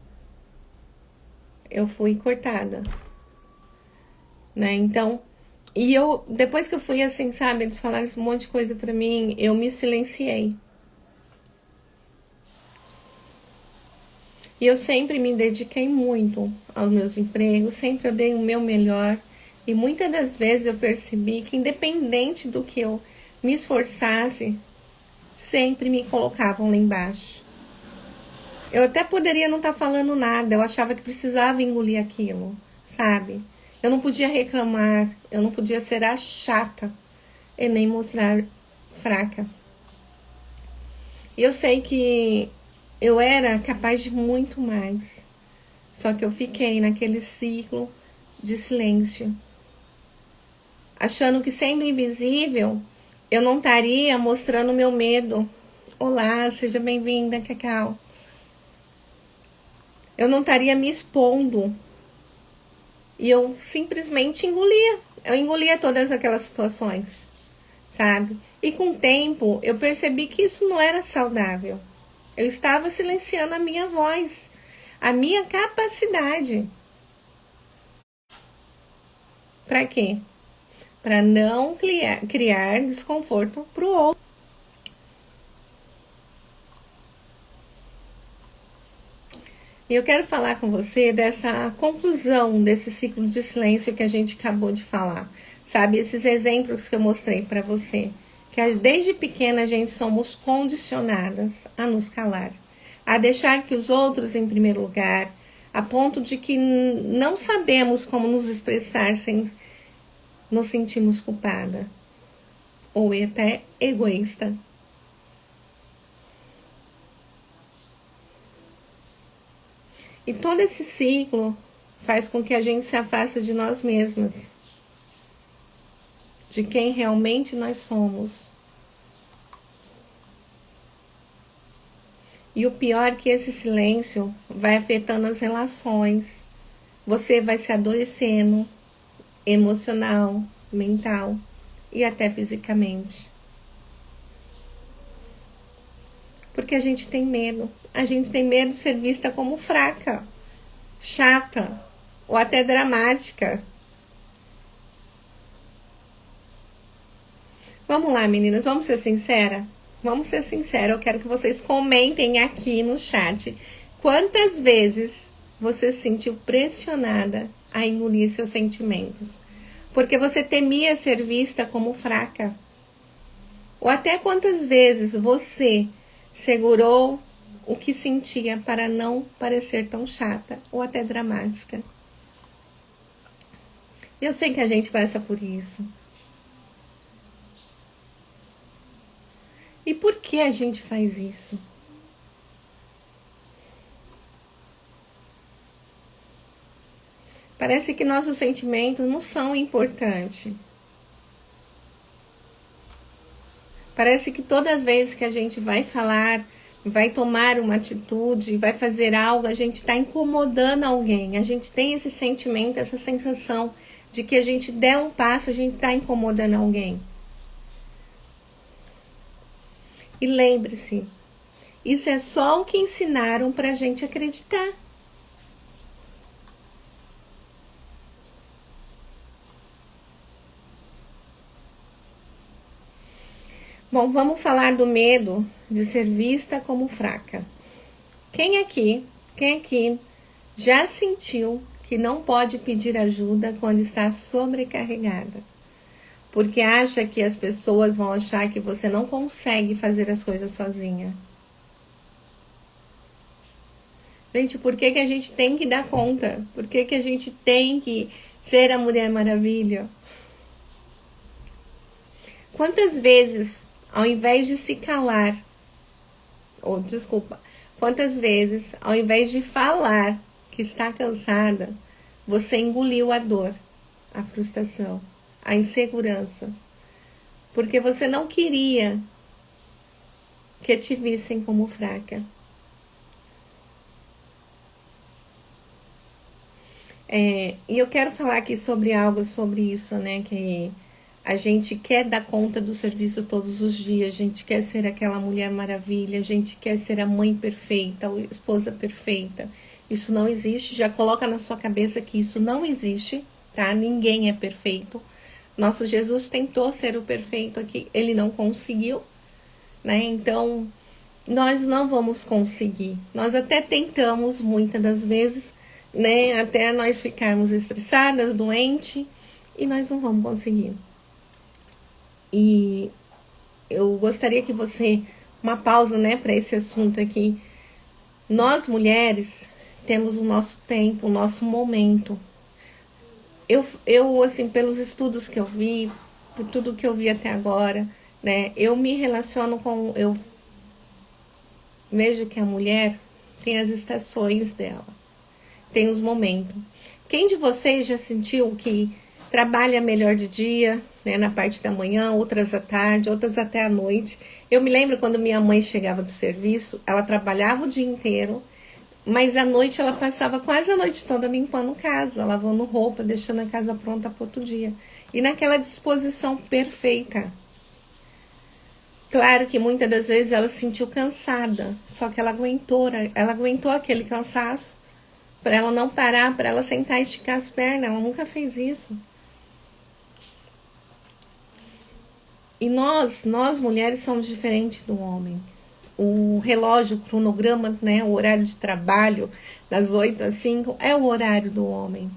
eu fui cortada, né? Então, e eu, depois que eu fui assim, sabe, eles falaram um monte de coisa pra mim, eu me silenciei. E eu sempre me dediquei muito aos meus empregos, sempre eu dei o meu melhor. E muitas das vezes eu percebi que, independente do que eu me esforçasse, sempre me colocavam lá embaixo. Eu até poderia não estar falando nada, eu achava que precisava engolir aquilo, sabe? Eu não podia reclamar, eu não podia ser a chata e nem mostrar fraca. E eu sei que eu era capaz de muito mais, só que eu fiquei naquele ciclo de silêncio, achando que sendo invisível, eu não estaria mostrando meu medo. Olá, seja bem-vinda, Cacau. Eu não estaria me expondo. E eu simplesmente engolia. Eu engolia todas aquelas situações, sabe? E com o tempo, eu percebi que isso não era saudável. Eu estava silenciando a minha voz, a minha capacidade. Para quê? Para não criar desconforto para o outro. E eu quero falar com você dessa conclusão desse ciclo de silêncio que a gente acabou de falar. Sabe, esses exemplos que eu mostrei para você. Que desde pequena a gente somos condicionadas a nos calar. A deixar que os outros em primeiro lugar. A ponto de que não sabemos como nos expressar sem nos sentirmos culpada. Ou até egoísta. E todo esse ciclo faz com que a gente se afaste de nós mesmas, de quem realmente nós somos. E o pior é que esse silêncio vai afetando as relações. Você vai se adoecendo emocional, mental e até fisicamente. Porque a gente tem medo. A gente tem medo de ser vista como fraca, chata ou até dramática. Vamos lá, meninas, vamos ser sinceras? Vamos ser sinceras, eu quero que vocês comentem aqui no chat quantas vezes você se sentiu pressionada a engolir seus sentimentos, porque você temia ser vista como fraca. Ou até quantas vezes você segurou o que sentia para não parecer tão chata ou até dramática. Eu sei que a gente passa por isso. E por que a gente faz isso? Parece que nossos sentimentos não são importantes. Parece que todas as vezes que a gente vai falar, vai tomar uma atitude, vai fazer algo, a gente está incomodando alguém. A gente tem esse sentimento, essa sensação de que a gente der um passo, a gente está incomodando alguém. E lembre-se, isso é só o que ensinaram pra gente acreditar. Bom, vamos falar do medo de ser vista como fraca. Quem aqui já sentiu que não pode pedir ajuda quando está sobrecarregada? Porque acha que as pessoas vão achar que você não consegue fazer as coisas sozinha. Gente, por que a gente tem que dar conta? Por que a gente tem que ser a Mulher Maravilha? Quantas vezes, ao invés de se calar, quantas vezes, ao invés de falar que está cansada, você engoliu a dor, a frustração, a insegurança, porque você não queria que te vissem como fraca. E eu quero falar aqui sobre algo sobre isso, né? Que a gente quer dar conta do serviço todos os dias, a gente quer ser aquela Mulher Maravilha, a gente quer ser a mãe perfeita, a esposa perfeita. Isso não existe, já coloca na sua cabeça que isso não existe, tá? Ninguém é perfeito. Nosso Jesus tentou ser o perfeito aqui, ele não conseguiu, né? Então, nós não vamos conseguir. Nós até tentamos muitas das vezes, né? Até nós ficarmos estressadas, doentes, e nós não vamos conseguir. E eu gostaria que você, uma pausa, né, para esse assunto aqui. Nós mulheres temos o nosso tempo, o nosso momento. Eu assim, pelos estudos que eu vi, por tudo que eu vi até agora, né, eu me relaciono eu vejo que a mulher tem as estações dela, tem os momentos. Quem de vocês já sentiu que trabalha melhor de dia, né, na parte da manhã, outras à tarde, outras até à noite? Eu me lembro quando minha mãe chegava do serviço, ela trabalhava o dia inteiro, mas à noite ela passava quase a noite toda limpando casa, lavando roupa, deixando a casa pronta para outro dia. E naquela disposição perfeita. Claro que muitas das vezes ela se sentiu cansada, só que ela aguentou aquele cansaço, para ela não parar, para ela sentar e esticar as pernas. Ela nunca fez isso. E nós mulheres somos diferentes do homem. O relógio, o cronograma, né, o horário de trabalho, das 8 às 5, é o horário do homem.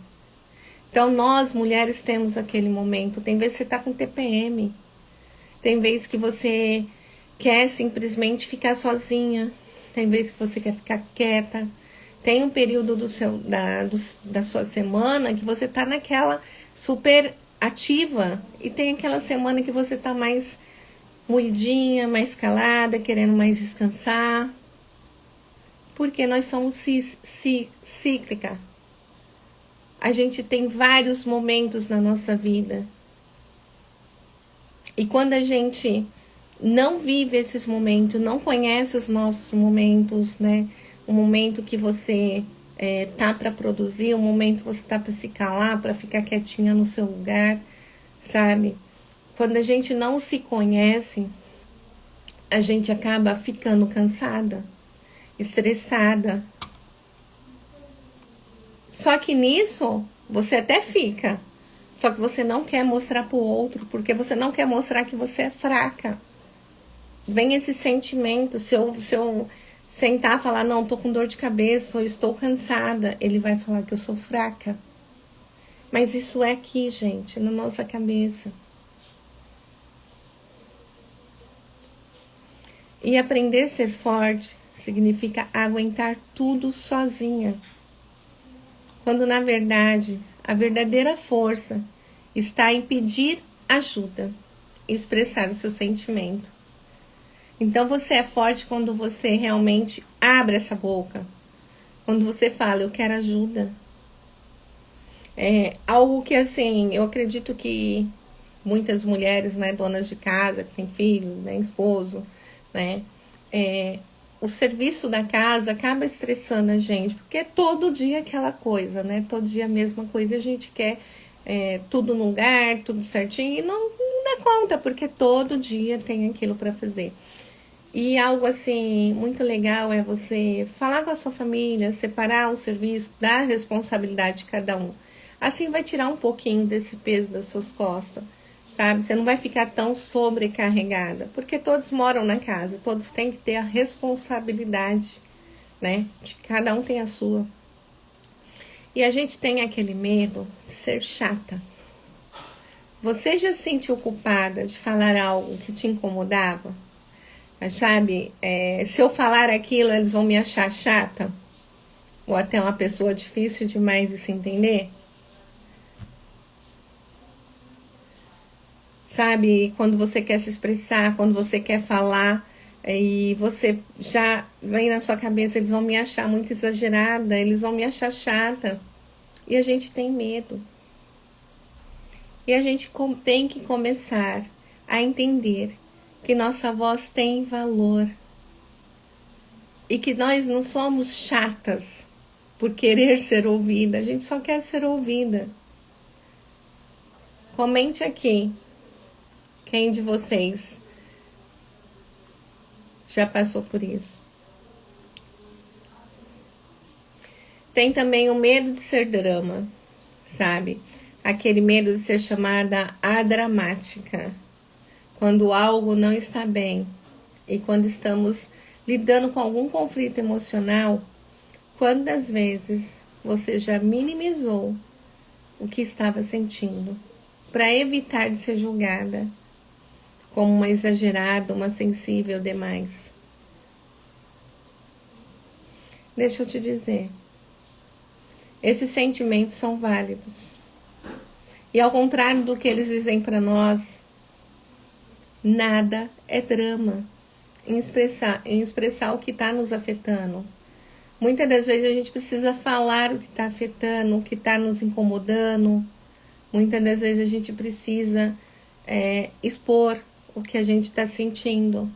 Então, nós, mulheres, temos aquele momento. Tem vezes que você está com TPM. Tem vezes que você quer simplesmente ficar sozinha. Tem vezes que você quer ficar quieta. Tem um período da sua semana que você está naquela super ativa. E tem aquela semana que você está mais moidinha, mais calada, querendo mais descansar. Porque nós somos cíclica. A gente tem vários momentos na nossa vida. E quando a gente não vive esses momentos, não conhece os nossos momentos, né? O momento que você tá para produzir, o momento que você tá para se calar, para ficar quietinha no seu lugar, sabe? Quando a gente não se conhece, a gente acaba ficando cansada, estressada. Só que nisso, você até fica. Só que você não quer mostrar pro outro, porque você não quer mostrar que você é fraca. Vem esse sentimento, se eu sentar e falar, não, tô com dor de cabeça, ou estou cansada, ele vai falar que eu sou fraca. Mas isso é aqui, gente, na nossa cabeça. E aprender a ser forte significa aguentar tudo sozinha. Quando, na verdade, a verdadeira força está em pedir ajuda, expressar o seu sentimento. Então, você é forte quando você realmente abre essa boca. Quando você fala, eu quero ajuda. É algo que, assim, eu acredito que muitas mulheres, né, donas de casa, que têm filho, né, esposo, né, o serviço da casa acaba estressando a gente, porque é todo dia aquela coisa, né, todo dia a mesma coisa, a gente quer tudo no lugar, tudo certinho, e não dá conta, porque todo dia tem aquilo para fazer. E algo assim muito legal é você falar com a sua família, separar o serviço, dar a responsabilidade de cada um. Assim vai tirar um pouquinho desse peso das suas costas, sabe? Você não vai ficar tão sobrecarregada, porque todos moram na casa, todos têm que ter a responsabilidade, né? De cada um tem a sua. E a gente tem aquele medo de ser chata. Você já se sentiu culpada de falar algo que te incomodava? Sabe, se eu falar aquilo, eles vão me achar chata? Ou até uma pessoa difícil demais de se entender? Sabe, quando você quer se expressar, quando você quer falar, e você já vem na sua cabeça, eles vão me achar muito exagerada, eles vão me achar chata. E a gente tem medo. E a gente tem que começar a entender que nossa voz tem valor. E que nós não somos chatas por querer ser ouvida. A gente só quer ser ouvida. Comente aqui. Quem de vocês já passou por isso? Tem também o medo de ser drama, sabe? Aquele medo de ser chamada a dramática. Quando algo não está bem e quando estamos lidando com algum conflito emocional, quantas vezes você já minimizou o que estava sentindo para evitar de ser julgada como uma exagerada, uma sensível demais? Deixa eu te dizer, esses sentimentos são válidos. E ao contrário do que eles dizem para nós, nada é drama em expressar o que está nos afetando. Muitas das vezes a gente precisa falar o que está afetando, o que está nos incomodando. Muitas das vezes a gente precisa expor o que a gente está sentindo.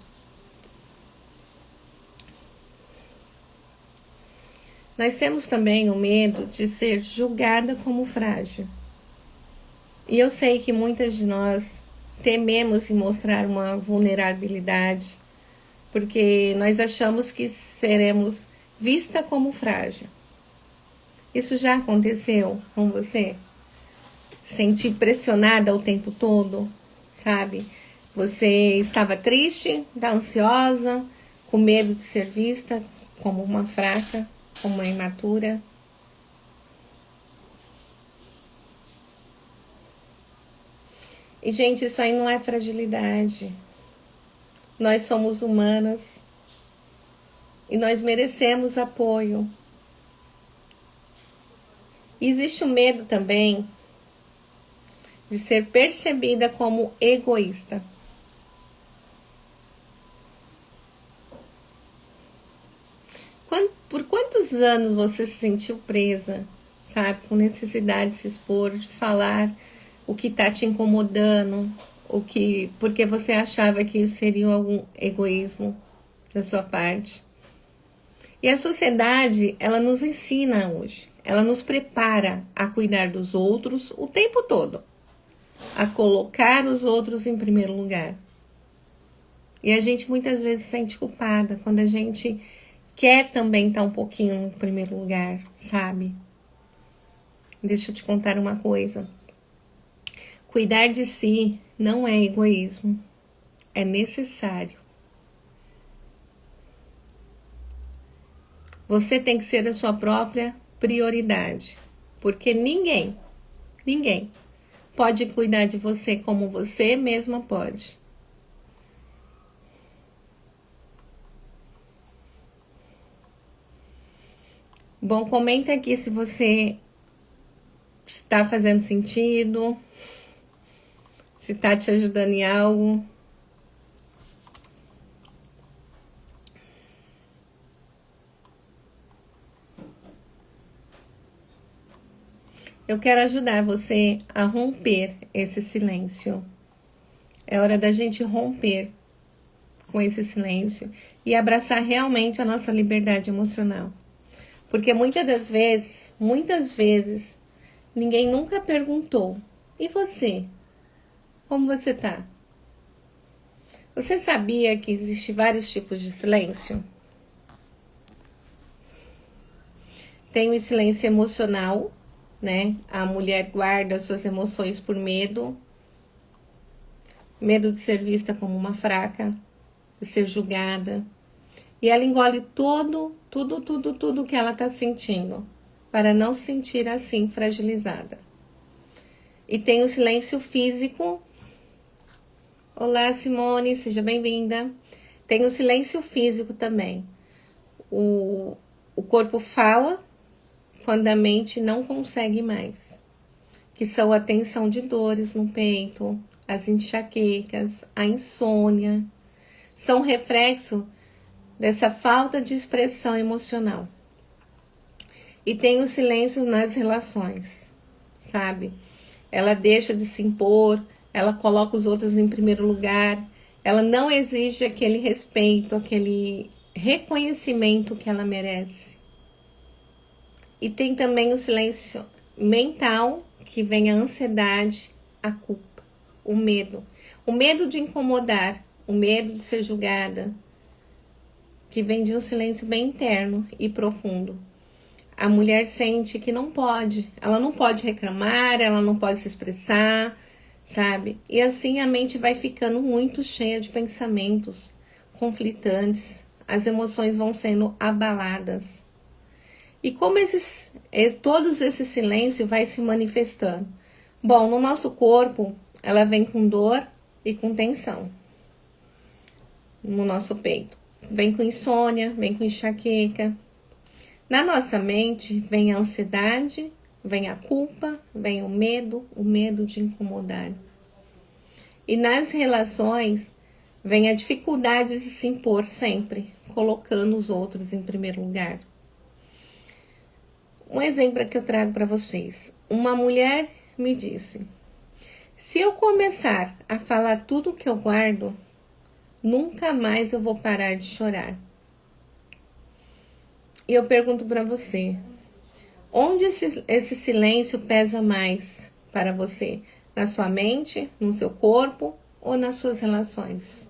Nós temos também o medo de ser julgada como frágil. E eu sei que muitas de nós tememos em mostrar uma vulnerabilidade, porque nós achamos que seremos vista como frágil. Isso já aconteceu com você? Sentir pressionada o tempo todo, sabe? Você estava triste, ansiosa, com medo de ser vista como uma fraca, como uma imatura. E, gente, isso aí não é fragilidade. Nós somos humanas e nós merecemos apoio. E existe o medo também de ser percebida como egoísta. Por quantos anos você se sentiu presa, sabe, com necessidade de se expor, de falar o que está te incomodando, porque você achava que isso seria algum egoísmo da sua parte? E a sociedade, ela nos ensina hoje, ela nos prepara a cuidar dos outros o tempo todo, a colocar os outros em primeiro lugar. E a gente muitas vezes se sente culpada quando a gente quer também estar um pouquinho em primeiro lugar, sabe? Deixa eu te contar uma coisa. Cuidar de si não é egoísmo, é necessário. Você tem que ser a sua própria prioridade, porque ninguém pode cuidar de você como você mesma pode. Bom, comenta aqui se você está fazendo sentido, se está te ajudando em algo. Eu quero ajudar você a romper esse silêncio. É hora da gente romper com esse silêncio e abraçar realmente a nossa liberdade emocional. Porque muitas vezes, ninguém nunca perguntou: e você? Como você tá? Você sabia que existe vários tipos de silêncio? Tem o silêncio emocional, né? A mulher guarda suas emoções por medo. Medo de ser vista como uma fraca, de ser julgada. E ela engole tudo que ela está sentindo, para não se sentir assim fragilizada. E tem o silêncio físico. Olá, Simone, seja bem-vinda. Tem o silêncio físico também. O corpo fala quando a mente não consegue mais, que são a tensão de dores no peito, as enxaquecas, a insônia. São reflexo dessa falta de expressão emocional. E tem o silêncio nas relações, sabe? Ela deixa de se impor, ela coloca os outros em primeiro lugar, ela não exige aquele respeito, aquele reconhecimento que ela merece. E tem também o silêncio mental, que vem a ansiedade, a culpa, o medo. O medo de incomodar, o medo de ser julgada, que vem de um silêncio bem interno e profundo. A mulher sente que não pode, ela não pode reclamar, ela não pode se expressar, sabe? E assim a mente vai ficando muito cheia de pensamentos conflitantes, as emoções vão sendo abaladas. E como todos esse silêncio vai se manifestando? Bom, no nosso corpo, ela vem com dor e com tensão no nosso peito. Vem com insônia, vem com enxaqueca. Na nossa mente, vem a ansiedade, vem a culpa, vem o medo de incomodar. E nas relações, vem a dificuldade de se impor sempre, colocando os outros em primeiro lugar. Um exemplo que eu trago para vocês. Uma mulher me disse: se eu começar a falar tudo que eu guardo, nunca mais eu vou parar de chorar. E eu pergunto para você, onde esse silêncio pesa mais para você? Na sua mente, no seu corpo ou nas suas relações?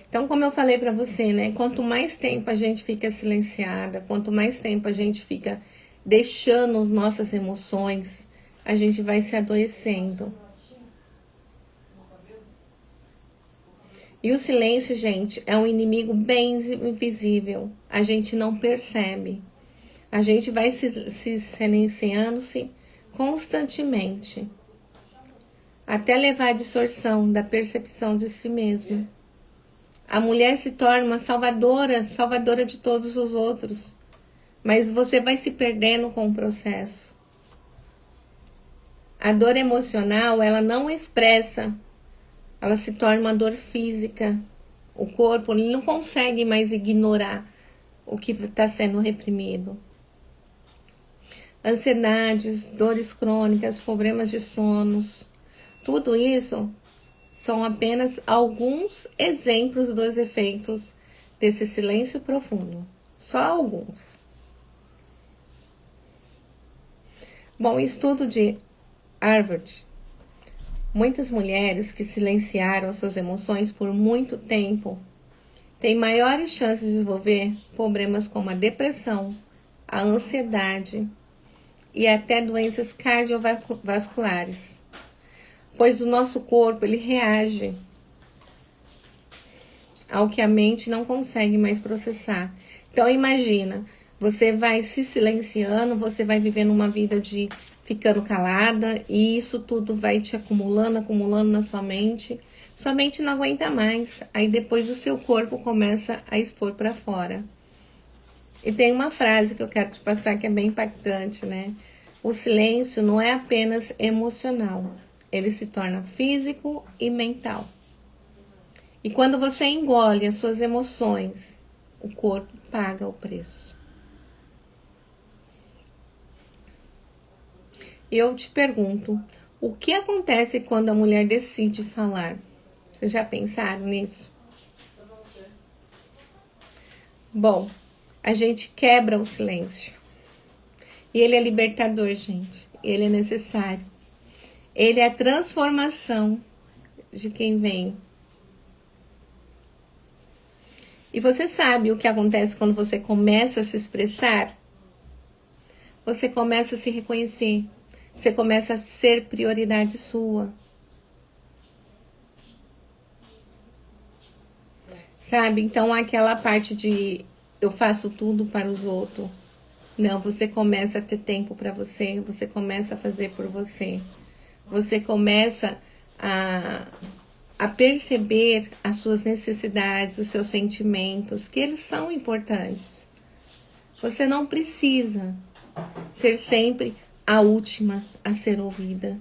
Então, como eu falei para você, né? Quanto mais tempo a gente fica silenciada, quanto mais tempo a gente fica deixando as nossas emoções, a gente vai se adoecendo. E o silêncio, gente, é um inimigo bem invisível. A gente não percebe. A gente vai se silenciando-se constantemente, até levar à distorção da percepção de si mesma. A mulher se torna uma salvadora de todos os outros. Mas você vai se perdendo com o processo. A dor emocional, ela não expressa. Ela se torna uma dor física. O corpo ele não consegue mais ignorar o que está sendo reprimido. Ansiedades, dores crônicas, problemas de sonos. Tudo isso são apenas alguns exemplos dos efeitos desse silêncio profundo. Só alguns. Bom, estudo de Harvard. Muitas mulheres que silenciaram suas emoções por muito tempo têm maiores chances de desenvolver problemas como a depressão, a ansiedade e até doenças cardiovasculares. Pois o nosso corpo ele reage ao que a mente não consegue mais processar. Então imagina, você vai se silenciando, você vai vivendo uma vida de ficando calada e isso tudo vai te acumulando na sua mente. Sua mente não aguenta mais. Aí depois o seu corpo começa a expor para fora. E tem uma frase que eu quero te passar que é bem impactante, né? O silêncio não é apenas emocional. Ele se torna físico e mental. E quando você engole as suas emoções, o corpo paga o preço. E eu te pergunto, o que acontece quando a mulher decide falar? Vocês já pensaram nisso? Bom, a gente quebra o silêncio. E ele é libertador, gente. Ele é necessário. Ele é a transformação de quem vem. E você sabe o que acontece quando você começa a se expressar? Você começa a se reconhecer. Você começa a ser prioridade sua. Sabe? Então, aquela parte de eu faço tudo para os outros. Não, você começa a ter tempo para você. Você começa a fazer por você. Você começa a perceber as suas necessidades, os seus sentimentos, que eles são importantes. Você não precisa ser sempre a última a ser ouvida.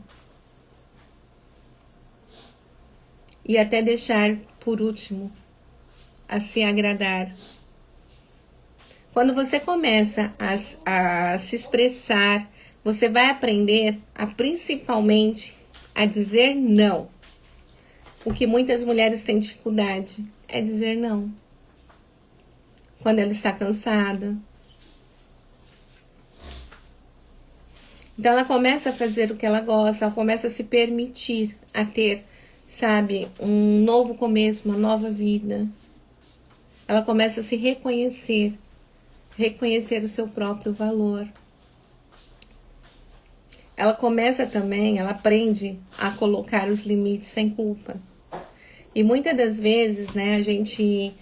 E até deixar por último a se agradar. Quando você começa a se expressar, você vai aprender principalmente a dizer não. O que muitas mulheres têm dificuldade é dizer não. Quando ela está cansada. Então ela começa a fazer o que ela gosta, ela começa a se permitir a ter, sabe, um novo começo, uma nova vida. Ela começa a se reconhecer, reconhecer o seu próprio valor. Ela começa também, ela aprende a colocar os limites sem culpa. E muitas das vezes, né, a gente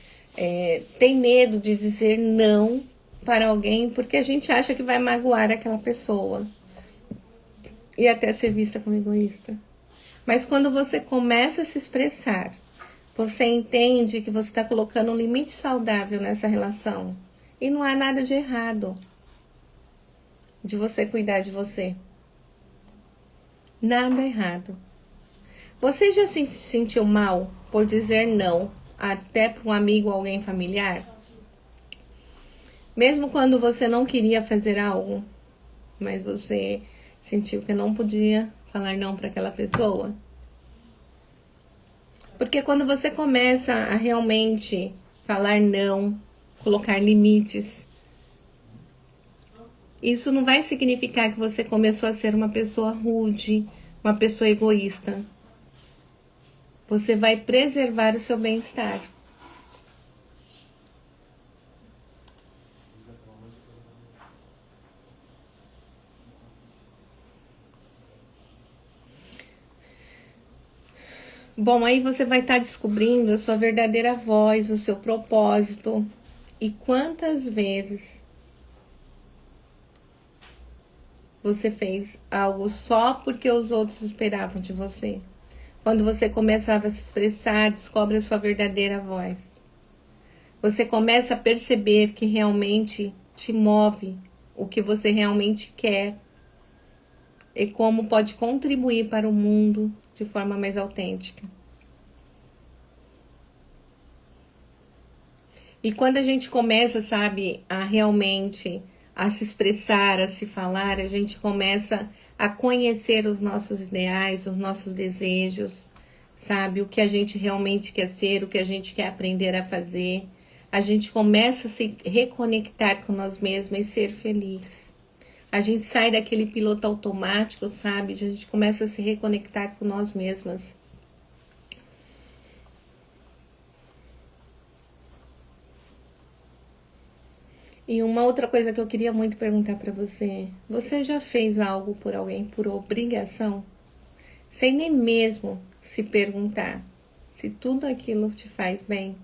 tem medo de dizer não para alguém porque a gente acha que vai magoar aquela pessoa. E até ser vista como egoísta. Mas quando você começa a se expressar, você entende que você está colocando um limite saudável nessa relação. E não há nada de errado de você cuidar de você. Nada errado. Você já se sentiu mal por dizer não até para um amigo ou alguém familiar? Mesmo quando você não queria fazer algo, mas você sentiu que não podia falar não para aquela pessoa? Porque quando você começa a realmente falar não, colocar limites, isso não vai significar que você começou a ser uma pessoa rude, uma pessoa egoísta. Você vai preservar o seu bem-estar. Bom, aí você vai estar descobrindo a sua verdadeira voz, o seu propósito. E quantas vezes você fez algo só porque os outros esperavam de você? Quando você começava a se expressar, descobre a sua verdadeira voz. Você começa a perceber que realmente te move, o que você realmente quer e como pode contribuir para o mundo de forma mais autêntica. E quando a gente começa, sabe, a realmente a se expressar, a se falar, a gente começa a conhecer os nossos ideais, os nossos desejos, sabe, o que a gente realmente quer ser, o que a gente quer aprender a fazer. A gente começa a se reconectar com nós mesmos e ser feliz. A gente sai daquele piloto automático, sabe? A gente começa a se reconectar com nós mesmas. E uma outra coisa que eu queria muito perguntar para você: você já fez algo por alguém por obrigação? Sem nem mesmo se perguntar se tudo aquilo te faz bem?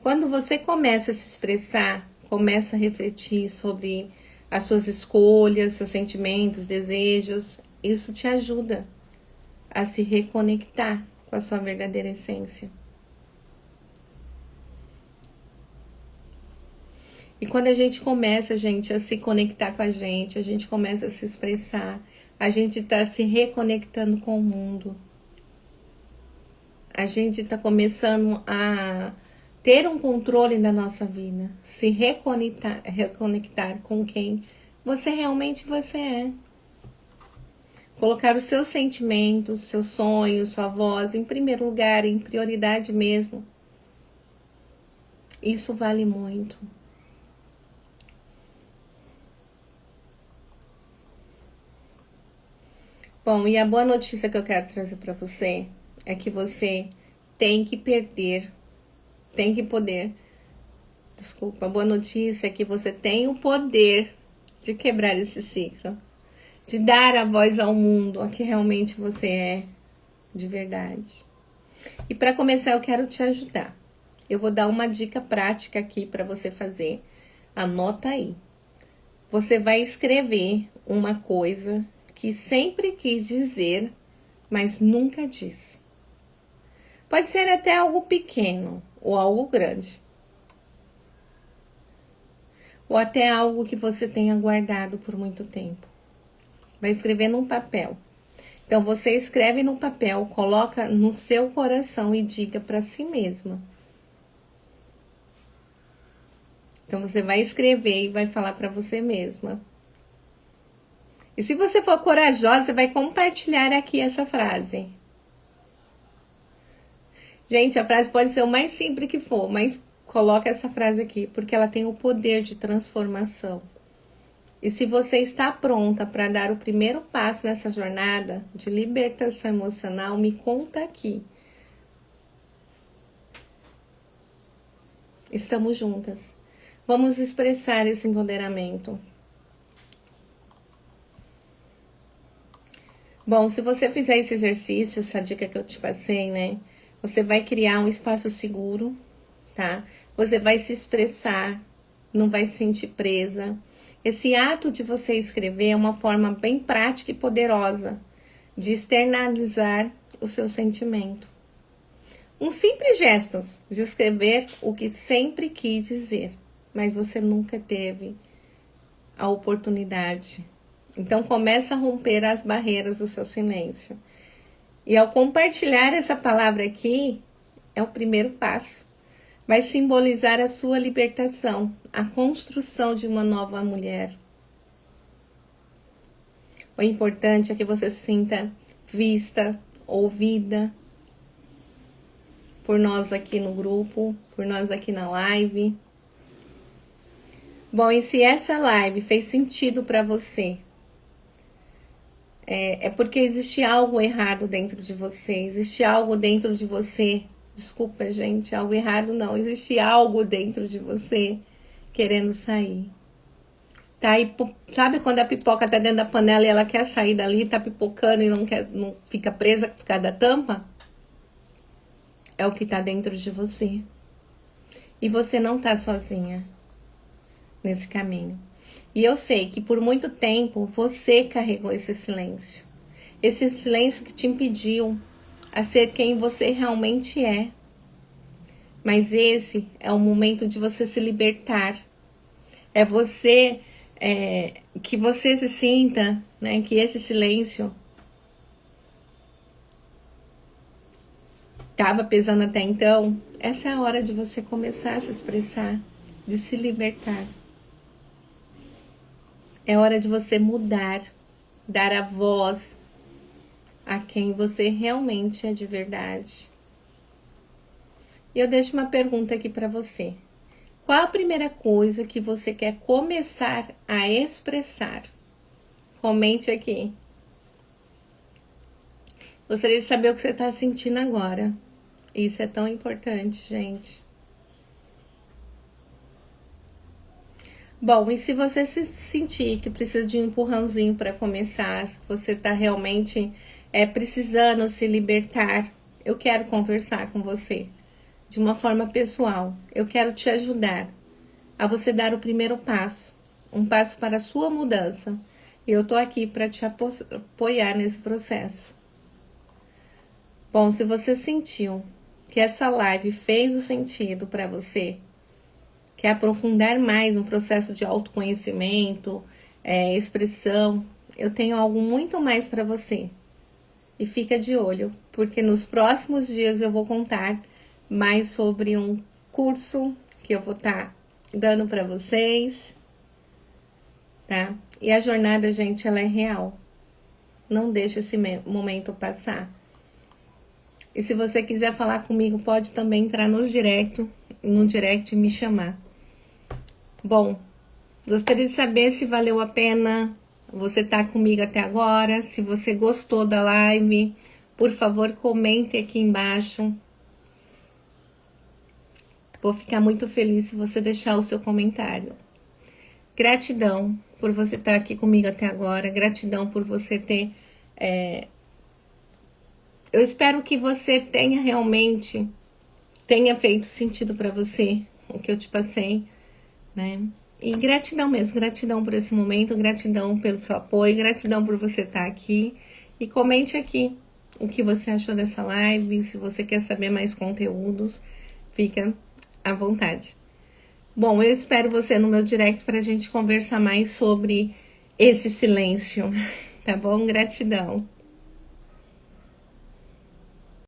Quando você começa a se expressar, começa a refletir sobre as suas escolhas, seus sentimentos, desejos, isso te ajuda a se reconectar com a sua verdadeira essência. E quando a gente começa, gente, a se conectar com a gente começa a se expressar, a gente está se reconectando com o mundo. A gente está começando a ter um controle da nossa vida, se reconectar com quem você realmente você é. Colocar os seus sentimentos, seus sonhos, sua voz em primeiro lugar, em prioridade mesmo. Isso vale muito. Bom, e a boa notícia que eu quero trazer para você é que você tem que perder, tem que poder. Desculpa, a boa notícia é que você tem o poder de quebrar esse ciclo, de dar a voz ao mundo, a que realmente você é, de verdade. E para começar, eu quero te ajudar. Eu vou dar uma dica prática aqui para você fazer. Anota aí. Você vai escrever uma coisa que sempre quis dizer, mas nunca disse. Pode ser até algo pequeno ou algo grande. Ou até algo que você tenha guardado por muito tempo. Vai escrever num papel. Então, você escreve no papel, coloca no seu coração e diga para si mesma. Então, você vai escrever e vai falar para você mesma. E se você for corajosa, você vai compartilhar aqui essa frase. Gente, a frase pode ser o mais simples que for, mas coloca essa frase aqui, porque ela tem o poder de transformação. E se você está pronta para dar o primeiro passo nessa jornada de libertação emocional, me conta aqui. Estamos juntas. Vamos expressar esse empoderamento. Bom, se você fizer esse exercício, essa dica que eu te passei, né? Você vai criar um espaço seguro, tá? Você vai se expressar, não vai se sentir presa. Esse ato de você escrever é uma forma bem prática e poderosa de externalizar o seu sentimento. Um simples gesto de escrever o que sempre quis dizer, mas você nunca teve a oportunidade. Então, começa a romper as barreiras do seu silêncio. E ao compartilhar essa palavra aqui, é o primeiro passo. Vai simbolizar a sua libertação, a construção de uma nova mulher. O importante é que você se sinta vista, ouvida por nós aqui no grupo, por nós aqui na live. Bom, e se essa live fez sentido para você, é porque existe algo errado dentro de você, existe algo dentro de você. Desculpa, gente, algo errado não. Existe algo dentro de você querendo sair. Tá? E sabe quando a pipoca tá dentro da panela e ela quer sair dali, tá pipocando e não fica presa por causa da tampa? É o que tá dentro de você. E você não tá sozinha nesse caminho. E eu sei que por muito tempo você carregou esse silêncio. Esse silêncio que te impediu a ser quem você realmente é. Mas esse é o momento de você se libertar. É você, que você se sinta, né, que esse silêncio estava pesando até então. Essa é a hora de você começar a se expressar, de se libertar. É hora de você mudar, dar a voz a quem você realmente é de verdade. E eu deixo uma pergunta aqui para você. Qual a primeira coisa que você quer começar a expressar? Comente aqui. Gostaria de saber o que você está sentindo agora. Isso é tão importante, gente. Bom, e se você se sentir que precisa de um empurrãozinho para começar, se você está realmente precisando se libertar, eu quero conversar com você de uma forma pessoal. Eu quero te ajudar a você dar o primeiro passo, um passo para a sua mudança. E eu tô aqui para te apoiar nesse processo. Bom, se você sentiu que essa live fez o sentido para você, quer aprofundar mais um processo de autoconhecimento, expressão, eu tenho algo muito mais para você. E fica de olho, porque nos próximos dias eu vou contar mais sobre um curso que eu vou estar dando para vocês, tá? E a jornada, gente, ela é real. Não deixe esse momento passar. E se você quiser falar comigo, pode também entrar no direct e me chamar. Bom, gostaria de saber se valeu a pena você tá comigo até agora. Se você gostou da live, por favor, comente aqui embaixo. Vou ficar muito feliz se você deixar o seu comentário. Gratidão por você estar aqui comigo até agora. Gratidão por você ter... Eu espero que você tenha realmente... tenha feito sentido para você o que eu te passei, né? E gratidão mesmo, gratidão por esse momento, gratidão pelo seu apoio, gratidão por você estar aqui. E comente aqui o que você achou dessa live, se você quer saber mais conteúdos, fica à vontade. Bom, eu espero você no meu direct para a gente conversar mais sobre esse silêncio, tá bom? Gratidão.